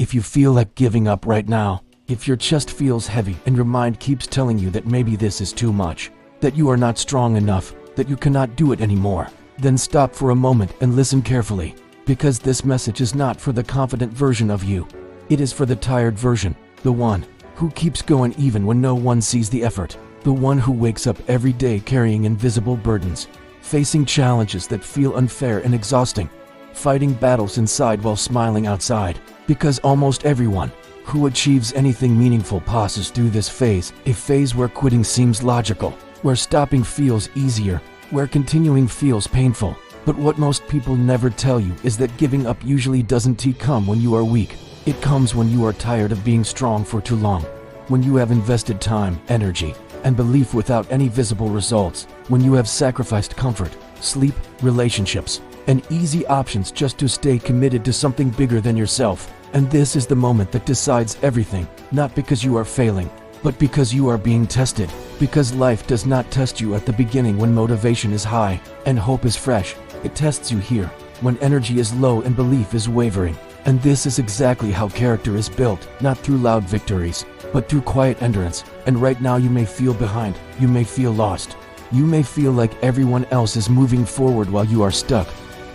If you feel like giving up right now, if your chest feels heavy and your mind keeps telling you that maybe this is too much, that you are not strong enough, that you cannot do it anymore, then stop for a moment and listen carefully, because this message is not for the confident version of you. It is for the tired version, the one who keeps going even when no one sees the effort, the one who wakes up every day carrying invisible burdens, facing challenges that feel unfair and exhausting, fighting battles inside while smiling outside, because almost everyone who achieves anything meaningful passes through this phase, a phase where quitting seems logical, where stopping feels easier, where continuing feels painful. But what most people never tell you is that giving up usually doesn't come when you are weak. It comes when you are tired of being strong for too long, when you have invested time, energy, and belief without any visible results, when you have sacrificed comfort, sleep, relationships, and easy options just to stay committed to something bigger than yourself. And this is the moment that decides everything, not because you are failing, but because you are being tested, because life does not test you at the beginning when motivation is high and hope is fresh. It tests you here, when energy is low and belief is wavering. And this is exactly how character is built, not through loud victories, but through quiet endurance. And right now you may feel behind, you may feel lost, you may feel like everyone else is moving forward while you are stuck.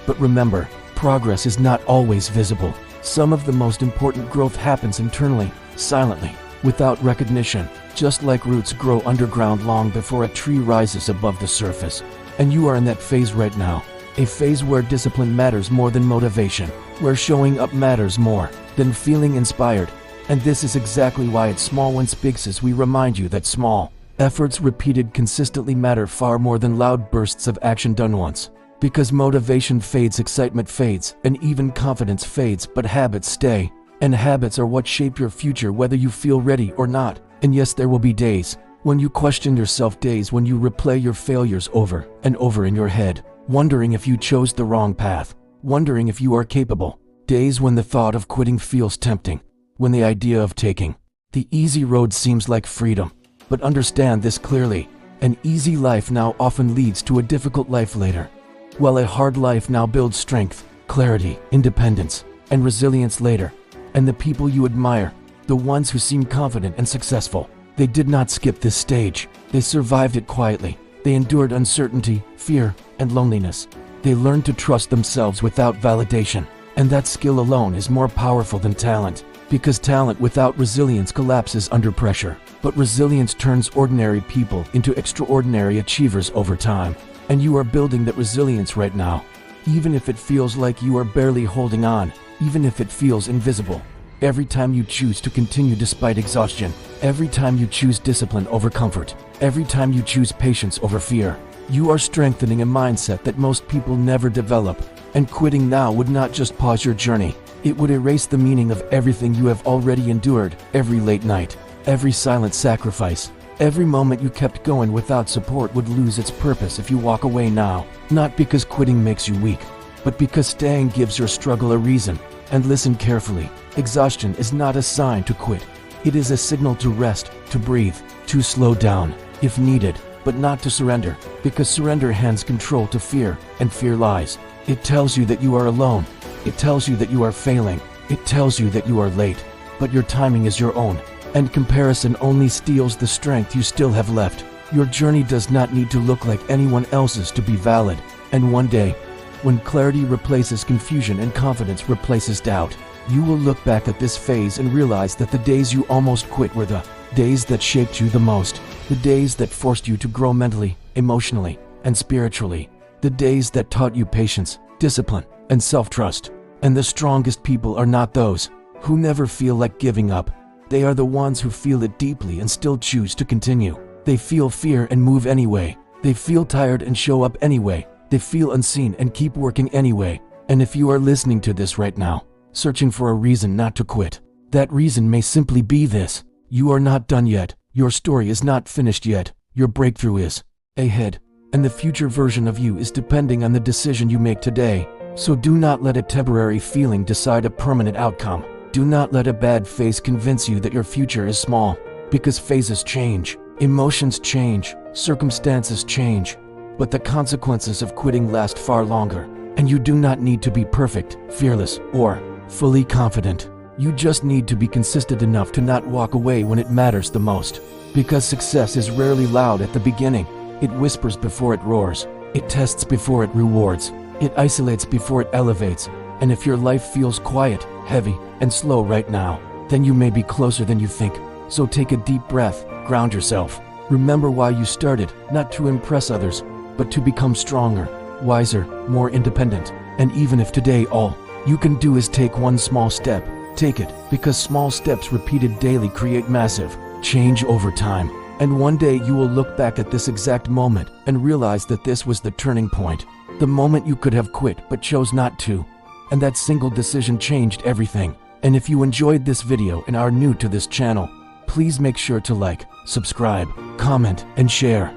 But remember, progress is not always visible. Some of the most important growth happens internally, silently, without recognition, just like roots grow underground long before a tree rises above the surface. And you are in that phase right now, a phase where discipline matters more than motivation, where showing up matters more than feeling inspired. And this is exactly why at Small Wins Big Success we remind you that small efforts repeated consistently matter far more than loud bursts of action done once. Because motivation fades, excitement fades, and even confidence fades, but habits stay. And habits are what shape your future whether you feel ready or not. And yes, there will be days when you question yourself, days when you replay your failures over and over in your head, wondering if you chose the wrong path, wondering if you are capable. Days when the thought of quitting feels tempting, when the idea of taking the easy road seems like freedom. But understand this clearly, an easy life now often leads to a difficult life later, while a hard life now builds strength, clarity, independence, and resilience later. And the people you admire, the ones who seem confident and successful, they did not skip this stage. They survived it quietly. They endured uncertainty, fear, and loneliness. They learned to trust themselves without validation. And that skill alone is more powerful than talent, because talent without resilience collapses under pressure. But resilience turns ordinary people into extraordinary achievers over time. And you are building that resilience right now, even if it feels like you are barely holding on, even if it feels invisible. Every time you choose to continue despite exhaustion, every time you choose discipline over comfort, every time you choose patience over fear, you are strengthening a mindset that most people never develop. And quitting now would not just pause your journey, it would erase the meaning of everything you have already endured, every late night, every silent sacrifice. Every moment you kept going without support would lose its purpose if you walk away now, not because quitting makes you weak, but because staying gives your struggle a reason. And listen carefully, exhaustion is not a sign to quit. It is a signal to rest, to breathe, to slow down, if needed, but not to surrender, because surrender hands control to fear, and fear lies. It tells you that you are alone. It tells you that you are failing. It tells you that you are late, but your timing is your own. And comparison only steals the strength you still have left. Your journey does not need to look like anyone else's to be valid. And one day, when clarity replaces confusion and confidence replaces doubt, you will look back at this phase and realize that the days you almost quit were the days that shaped you the most, the days that forced you to grow mentally, emotionally, and spiritually, the days that taught you patience, discipline, and self-trust. And the strongest people are not those who never feel like giving up. They are the ones who feel it deeply and still choose to continue. They feel fear and move anyway. They feel tired and show up anyway. They feel unseen and keep working anyway. And if you are listening to this right now, searching for a reason not to quit, that reason may simply be this: you are not done yet. Your story is not finished yet. Your breakthrough is ahead. And the future version of you is depending on the decision you make today. So do not let a temporary feeling decide a permanent outcome. Do not let a bad phase convince you that your future is small, because phases change, emotions change, circumstances change, but the consequences of quitting last far longer. And you do not need to be perfect, fearless, or fully confident. You just need to be consistent enough to not walk away when it matters the most. Because success is rarely loud at the beginning. It whispers before it roars. It tests before it rewards. It isolates before it elevates. And if your life feels quiet, heavy, and slow right now, then you may be closer than you think. So take a deep breath, ground yourself. Remember why you started, not to impress others, but to become stronger, wiser, more independent. And even if today all you can do is take one small step, take it, because small steps repeated daily create massive change over time. And one day you will look back at this exact moment and realize that this was the turning point. The moment you could have quit but chose not to. And that single decision changed everything. And if you enjoyed this video and are new to this channel, please make sure to like, subscribe, comment, and share.